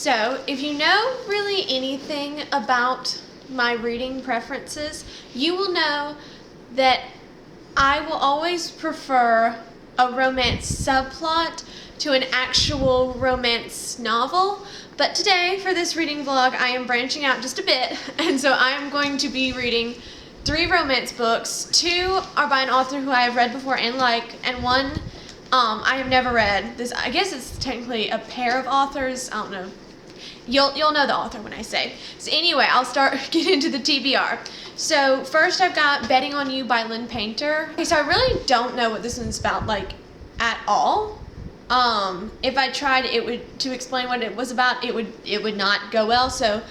So, if you know really anything about my reading preferences, you will know that I will always prefer a romance subplot to an actual romance novel. But today, for this reading vlog, I am branching out just a bit, and so I am going to be reading 3 romance books. 2 are by an author who I have read before and like, and 1 I have never read. This, I guess it's technically a pair of authors. I don't know. You'll know the author when I say. So anyway, I'll get into the TBR. So first I've got Betting on You by Lynn Painter. Okay, so I really don't know what this one's about, like, at all. If I tried to explain what it was about, it would not go well. So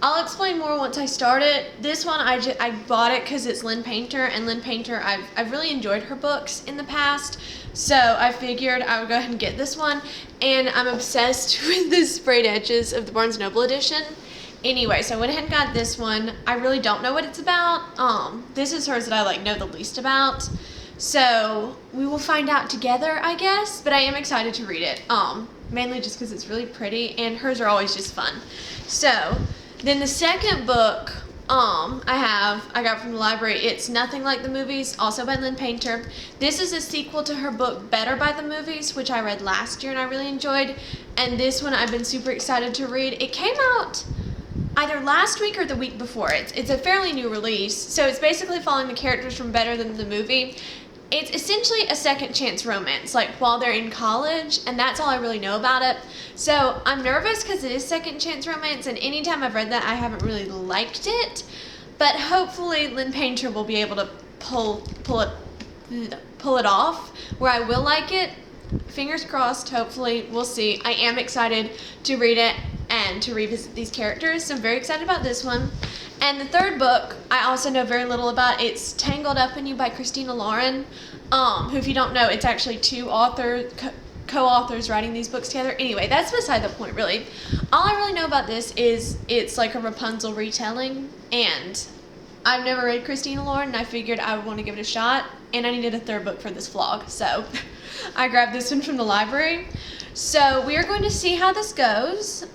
I'll explain more once I start it. This one I bought it because it's Lynn Painter, and Lynn Painter I've really enjoyed her books in the past. So I figured I would go ahead and get this one, and I'm obsessed with the sprayed edges of the Barnes & Noble edition. Anyway, so I went ahead and got this one. I really don't know what it's about. This is hers that I know the least about. So we will find out together, I guess, but I am excited to read it. Mainly just because it's really pretty, and hers are always just fun. So then the second book I got from the library, it's Nothing Like the Movies, also by Lynn Painter. This is a sequel to her book Better by the Movies, which I read last year and I really enjoyed. And this one I've been super excited to read. It came out either last week or the week before. It's a fairly new release, so it's basically following the characters from Better Than the Movie. It's essentially a second chance romance, like while they're in college, and that's all I really know about it. So I'm nervous because it is second chance romance, and anytime I've read that, I haven't really liked it. But hopefully Lynn Painter will be able to pull it off where I will like it. Fingers crossed, hopefully, we'll see. I am excited to read it and to revisit these characters, so I'm very excited about this one. And the third book, I also know very little about. It's Tangled Up in You by Christina Lauren, who, if you don't know, it's actually 2 co-authors writing these books together. Anyway, that's beside the point, really. All I really know about this is it's like a Rapunzel retelling, and I've never read Christina Lauren, and I figured I would want to give it a shot, and I needed a third book for this vlog, so I grabbed this one from the library. So we are going to see how this goes.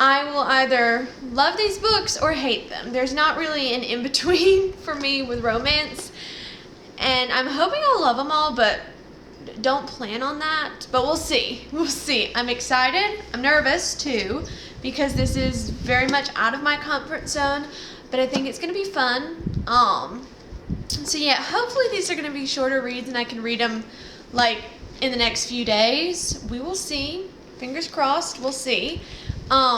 I will either love these books or hate them. There's not really an in-between for me with romance, and I'm hoping I'll love them all, but don't plan on that. But we'll see. We'll see. I'm excited. I'm nervous too, because this is very much out of my comfort zone, but I think it's going to be fun. So yeah, hopefully these are going to be shorter reads and I can read them like in the next few days. We will see. Fingers crossed. We'll see.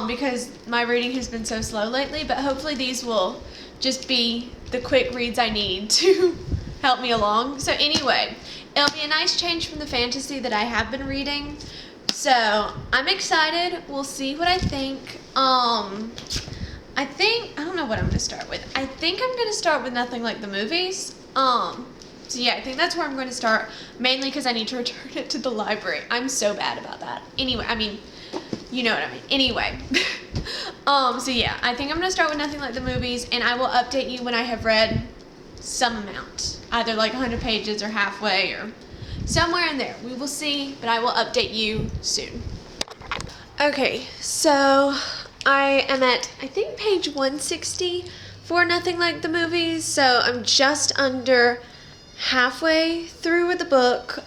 Because my reading has been so slow lately, but hopefully these will just be the quick reads I need to help me along. So anyway, it'll be a nice change from the fantasy that I have been reading. So I'm excited. We'll see what I think. I don't know what I'm going to start with. I think I'm going to start with Nothing Like the Movies. So yeah, I think that's where I'm going to start, mainly because I need to return it to the library. I'm so bad about that. Anyway, you know what I mean. Anyway, so yeah, I think I'm going to start with Nothing Like the Movies, and I will update you when I have read some amount, either like 100 pages or halfway or somewhere in there. We will see, but I will update you soon. Okay, so I am at, I think, page 160 for Nothing Like the Movies, so I'm just under halfway through with the book.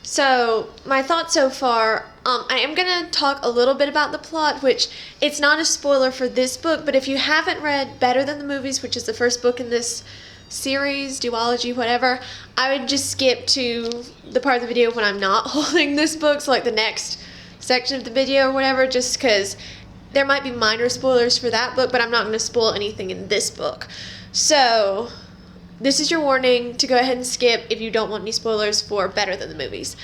So my thoughts so far, I am going to talk a little bit about the plot, which it's not a spoiler for this book, but if you haven't read Better Than the Movies, which is the first book in this series, duology, whatever, I would just skip to the part of the video when I'm not holding this book, so like the next section of the video or whatever, just because there might be minor spoilers for that book, but I'm not going to spoil anything in this book. So this is your warning to go ahead and skip if you don't want any spoilers for Better Than the Movies.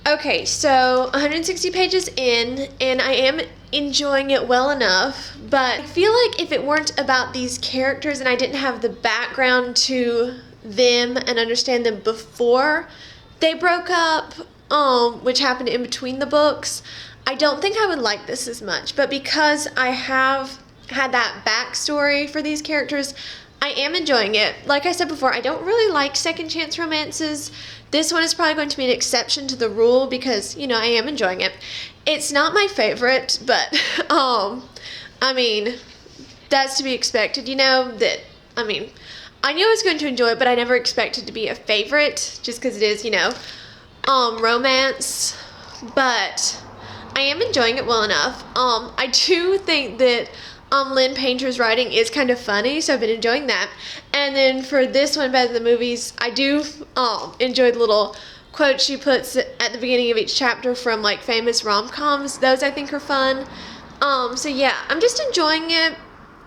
Okay, so 160 pages in, and I am enjoying it well enough, but I feel like if it weren't about these characters and I didn't have the background to them and understand them before they broke up, which happened in between the books, I don't think I would like this as much. But because I have had that backstory for these characters, I am enjoying it. Like I said before, I don't really like second chance romances. This one is probably going to be an exception to the rule because, you know, I am enjoying it. It's not my favorite, but, I mean, that's to be expected. You know, that, I mean, I knew I was going to enjoy it, but I never expected to be a favorite just because it is, you know, romance. But I am enjoying it well enough. I do think that Lynn Painter's writing is kind of funny, so I've been enjoying that. And then for this one, Better Than the Movies, I do enjoy the little quotes she puts at the beginning of each chapter from like famous rom-coms. Those I think are fun. So yeah, I'm just enjoying it.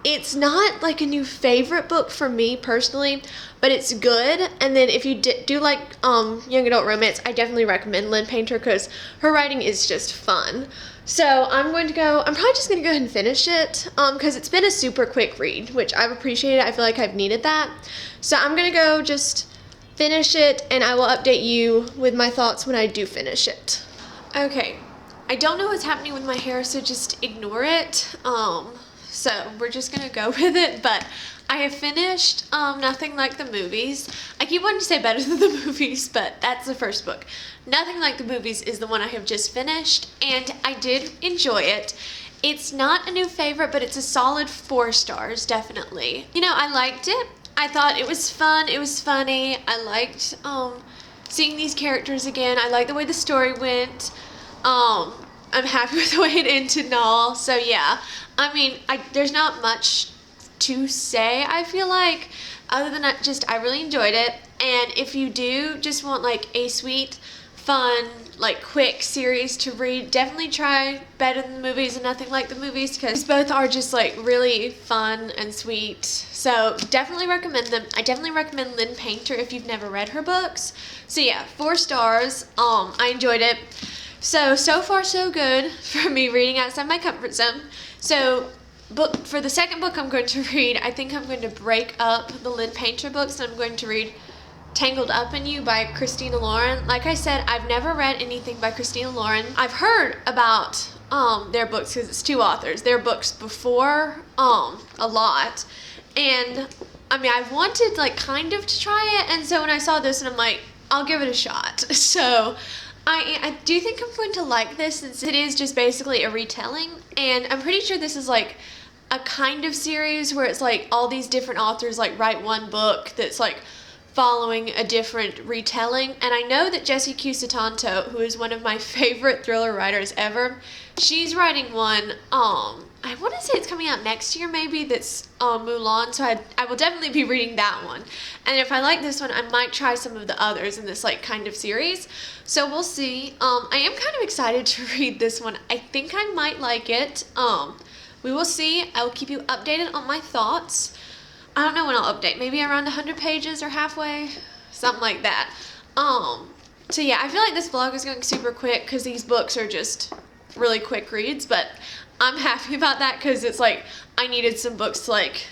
It's not like a new favorite book for me personally, but it's good. And then if you do like young adult romance, I definitely recommend Lynn Painter because her writing is just fun. So I'm probably just going to go ahead and finish it because it's been a super quick read, which I've appreciated. I feel like I've needed that. So I'm going to go just finish it, and I will update you with my thoughts when I do finish it. Okay, I don't know what's happening with my hair, so just ignore it. So we're just going to go with it, but I have finished Nothing Like the Movies. I keep wanting to say Better Than the Movies, but that's the first book. Nothing Like the Movies is the one I have just finished, and I did enjoy it. It's not a new favorite, but it's a solid 4 stars, definitely. You know, I liked it. I thought it was fun. It was funny. I liked seeing these characters again. I like the way the story went. I'm happy with the way it ended and all. So yeah, I mean, there's not much to say, I feel like, other than I really enjoyed it. And if you do just want like a sweet, fun, like quick series to read, definitely try Better Than the Movies and Nothing Like the Movies because both are just like really fun and sweet. So definitely recommend them. I definitely recommend Lynn Painter if you've never read her books. So yeah, 4 stars. I enjoyed it. So far so good for me reading outside my comfort zone. So for the second book I'm going to read, I think I'm going to break up the Lynn Painter books and I'm going to read Tangled Up in You by Christina Lauren. Like I said, I've never read anything by Christina Lauren. I've heard about their books because it's 2 authors. Their books before a lot. And I mean, I've wanted like kind of to try it, and so when I saw this and I'm like, I'll give it a shot. So I do think I'm going to like this since it is just basically a retelling, and I'm pretty sure this is like a kind of series where it's like all these different authors like write one book that's like following a different retelling. And I know that Jessie Q. Sutanto, who is one of my favorite thriller writers ever, she's writing one, I want to say it's coming out next year maybe, that's Mulan, so I will definitely be reading that one. And if I like this one, I might try some of the others in this like kind of series. So we'll see. I am kind of excited to read this one. I think I might like it. We will see. I will keep you updated on my thoughts. I don't know when I'll update. Maybe around 100 pages or halfway, something like that. So yeah, I feel like this vlog is going super quick because these books are just really quick reads, but I'm happy about that because it's like I needed some books to like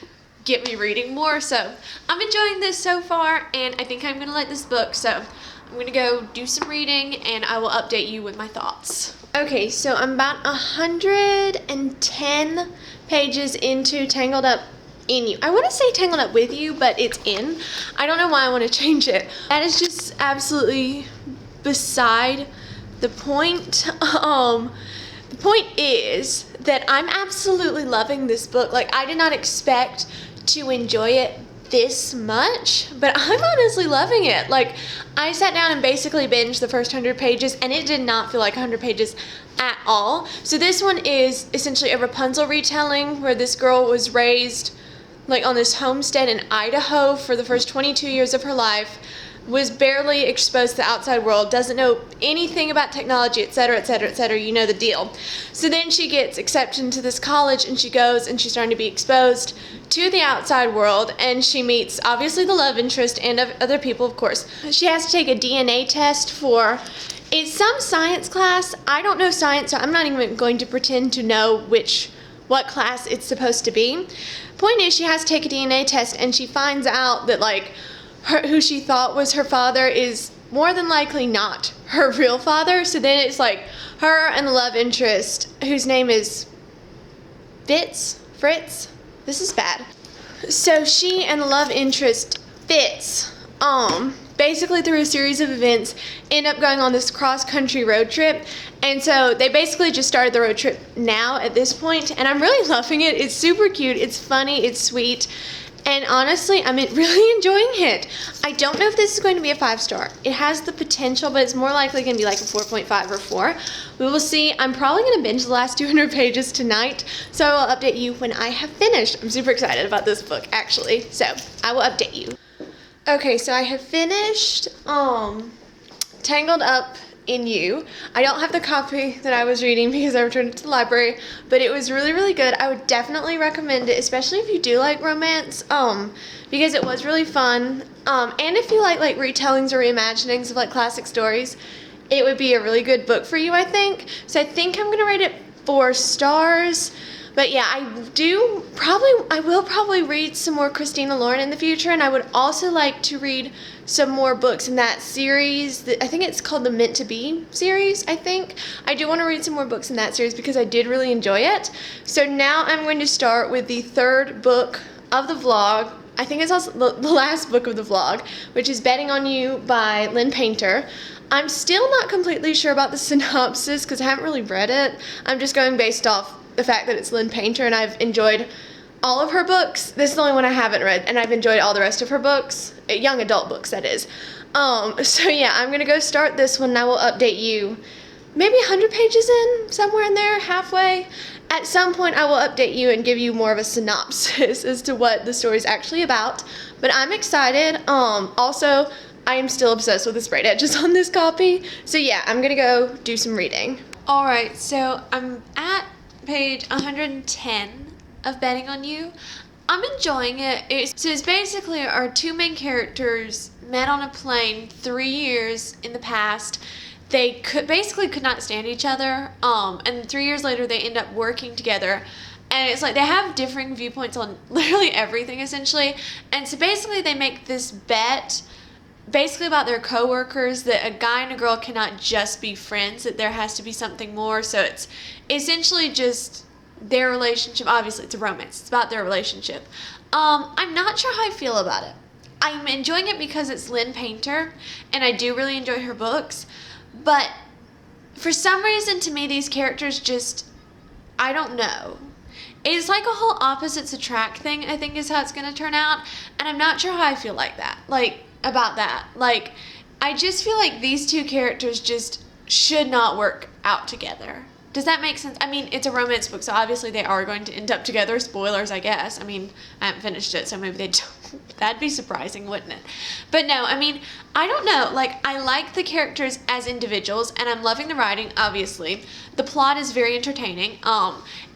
get me reading more. So I'm enjoying this so far, and I think I'm gonna like this book. So I'm gonna go do some reading, and I will update you with my thoughts. Okay, so I'm about 110 pages into Tangled Up in You. I want to say Tangled Up with You, but it's in. I don't know why I want to change it. That is just absolutely beside the point. The point is that I'm absolutely loving this book. Like, I did not expect to enjoy it this much, but I'm honestly loving it. Like, I sat down and basically binged the first 100 pages, and it did not feel like 100 pages at all. So this one is essentially a Rapunzel retelling where this girl was raised like on this homestead in Idaho for the first 22 years of her life, was barely exposed to the outside world, doesn't know anything about technology, etc., etc., etc., you know the deal. So then she gets accepted into this college, and she goes and she's starting to be exposed to the outside world, and she meets obviously the love interest and other people, of course. She has to take a DNA test for, it's some science class. I don't know science, so I'm not even going to pretend to know what class it's supposed to be. Point is, she has to take a DNA test, and she finds out that like who she thought was her father is more than likely not her real father. So then it's like her and the love interest, whose name is Fritz. This is bad. So she and the love interest Fitz, basically through a series of events, end up going on this cross-country road trip. And so they basically just started the road trip now at this point, and I'm really loving it. It's super cute, it's funny, it's sweet, and honestly, I'm really enjoying it. I don't know if this is going to be a 5-star. It has the potential, but it's more likely going to be like a 4.5 or 4. We will see. I'm probably going to binge the last 200 pages tonight, so I will update you when I have finished. I'm super excited about this book, actually, so I will update you. Okay, so I have finished Tangled Up in You. I don't have the copy that I was reading because I returned it to the library, but it was really, really good. I would definitely recommend it, especially if you do like romance, because it was really fun. And if you like retellings or reimaginings of like classic stories, it would be a really good book for you, I think. So I think I'm gonna rate it 4 stars. But yeah, I will probably read some more Christina Lauren in the future, and I would also like to read some more books in that series. I think it's called the Meant to Be series, I think. I do want to read some more books in that series because I did really enjoy it. So now I'm going to start with the 3rd book of the vlog. I think it's also the last book of the vlog, which is Betting on You by Lynn Painter. I'm still not completely sure about the synopsis because I haven't really read it. I'm just going based off the fact that it's Lynn Painter, and I've enjoyed all of her books. This is the only one I haven't read, and I've enjoyed all the rest of her books, young adult books, that is. So yeah, I'm gonna go start this one, and I will update you maybe 100 pages in, somewhere in there, halfway. At some point, I will update you and give you more of a synopsis as to what the story's actually about, but I'm excited. Also, I am still obsessed with the sprayed edges on this copy, so yeah, I'm gonna go do some reading. Alright, so I'm at page 110 of Betting on You. I'm enjoying it. It's basically our 2 main characters met on a plane 3 years in the past. They basically could not stand each other, and 3 years later they end up working together. And it's like they have differing viewpoints on literally everything, essentially. And so basically they make this bet basically about their coworkers, that a guy and a girl cannot just be friends, that there has to be something more. So it's essentially just their relationship. Obviously it's a romance, it's about their relationship. I'm not sure how I feel about it. I'm enjoying it because it's Lynn Painter, and I do really enjoy her books, but for some reason to me these characters just, I don't know. It's like a whole opposites attract thing, I think is how it's going to turn out, and I'm not sure how I feel about that. I just feel like these 2 characters just should not work out together. Does that make sense? I mean, it's a romance book, so obviously they are going to end up together. Spoilers, I guess. I mean, I haven't finished it, so maybe they don't. That'd be surprising, wouldn't it? But no, I mean, I don't know. I like the characters as individuals, and I'm loving the writing, obviously. The plot is very entertaining.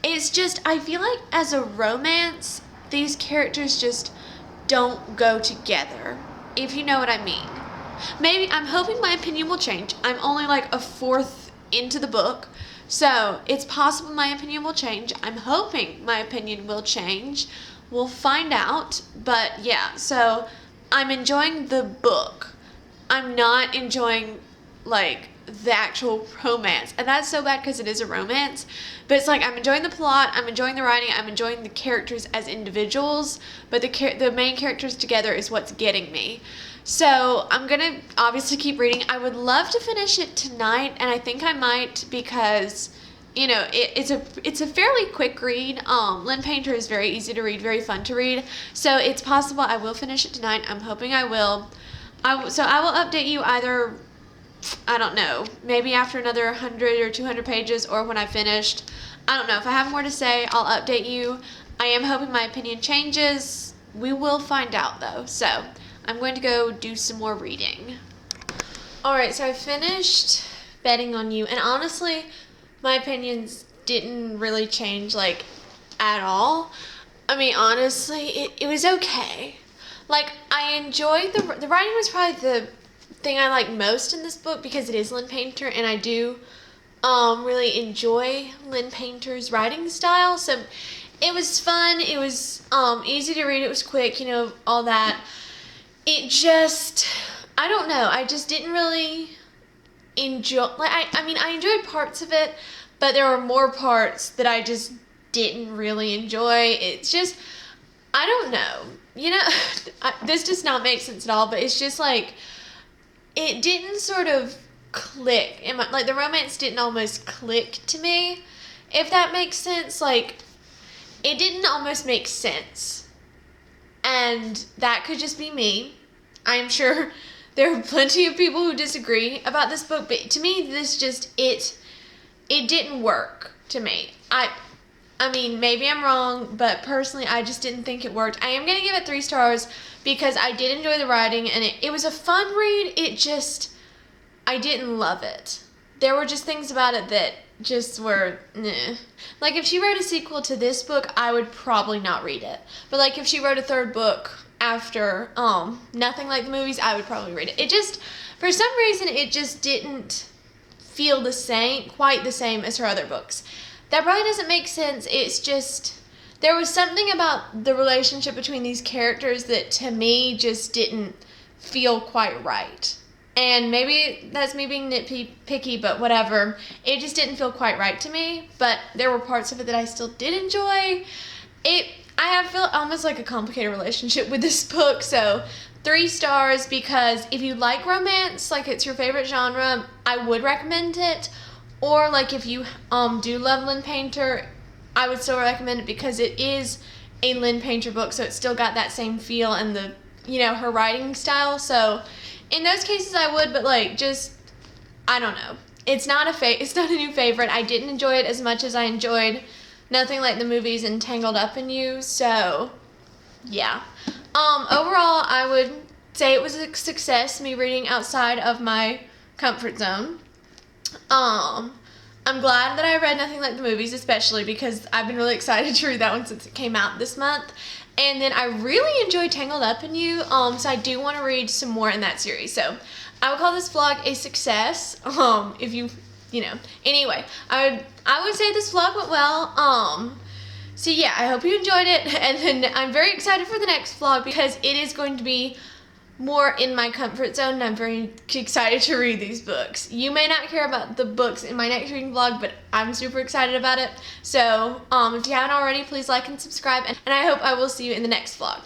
It's just, I feel like as a romance, these characters just don't go together, if you know what I mean. Maybe, I'm hoping my opinion will change. I'm only like a 4th into the book, so it's possible my opinion will change. I'm hoping my opinion will change. We'll find out, but yeah, so I'm enjoying the book. I'm not enjoying the actual romance, and that's so bad because it is a romance, but it's I'm enjoying the plot, I'm enjoying the writing, I'm enjoying the characters as individuals, but the main characters together is what's getting me. So I'm gonna obviously keep reading. I would love to finish it tonight, and I think I might because, you know, it's a fairly quick read. Lynn Painter is very easy to read, very fun to read, so it's possible I will finish it tonight. I'm hoping I will. So I will update you either, I don't know, maybe after another 100 or 200 pages, or when I finished. I don't know. If I have more to say, I'll update you. I am hoping my opinion changes. We will find out though. So I'm going to go do some more reading. Alright, so I finished Betting on You, and honestly, my opinions didn't really change at all. I mean, honestly, it was okay. I enjoyed the writing was probably the thing I like most in this book because it is Lynn Painter, and I do really enjoy Lynn Painter's writing style. So it was fun. It was easy to read. It was quick, you know, all that. It just, I don't know. I just didn't really enjoy. I mean, I enjoyed parts of it, but there were more parts that I just didn't really enjoy. It's just, I don't know. You know, this does not make sense at all, but it's just like, it didn't sort of click. Like, the romance didn't almost click to me, if that makes sense. Like, it didn't almost make sense. And that could just be me. I am sure there are plenty of people who disagree about this book, but to me, this just, it didn't work to me. I mean, maybe I'm wrong, but personally, I just didn't think it worked. I am going to give it 3 stars because I did enjoy the writing, and it was a fun read. It just, I didn't love it. There were just things about it that just were, nah. Like, if she wrote a sequel to this book, I would probably not read it. But, like, if she wrote a 3rd book after Nothing Like the Movies, I would probably read it. It just, for some reason, it just didn't feel the same, quite the same as her other books. That probably doesn't make sense. It's just, there was something about the relationship between these characters that to me just didn't feel quite right. And maybe that's me being nitpicky, but whatever. It just didn't feel quite right to me, but there were parts of it that I still did enjoy. I feel almost like a complicated relationship with this book, so 3 stars because if you like romance, like it's your favorite genre, I would recommend it. Or like if you do love Lynn Painter, I would still recommend it because it is a Lynn Painter book, so it's still got that same feel and the, you know, her writing style. So in those cases I would, but like just, I don't know. It's not a new favorite. I didn't enjoy it as much as I enjoyed Nothing Like the Movies and Tangled Up in You. So yeah. Overall, I would say it was a success, me reading outside of my comfort zone. I'm glad that I read Nothing Like the Movies, especially because I've been really excited to read that one since it came out this month. And then I really enjoyed Tangled Up in You, so I do want to read some more in that series. So I would call this vlog a success, if you know. Anyway, I would say this vlog went well. So yeah, I hope you enjoyed it, and then I'm very excited for the next vlog because it is going to be more in my comfort zone, and I'm very excited to read these books. You may not care about the books in my next reading vlog, but I'm super excited about it. So if you haven't already, please like and subscribe, and I hope I will see you in the next vlog.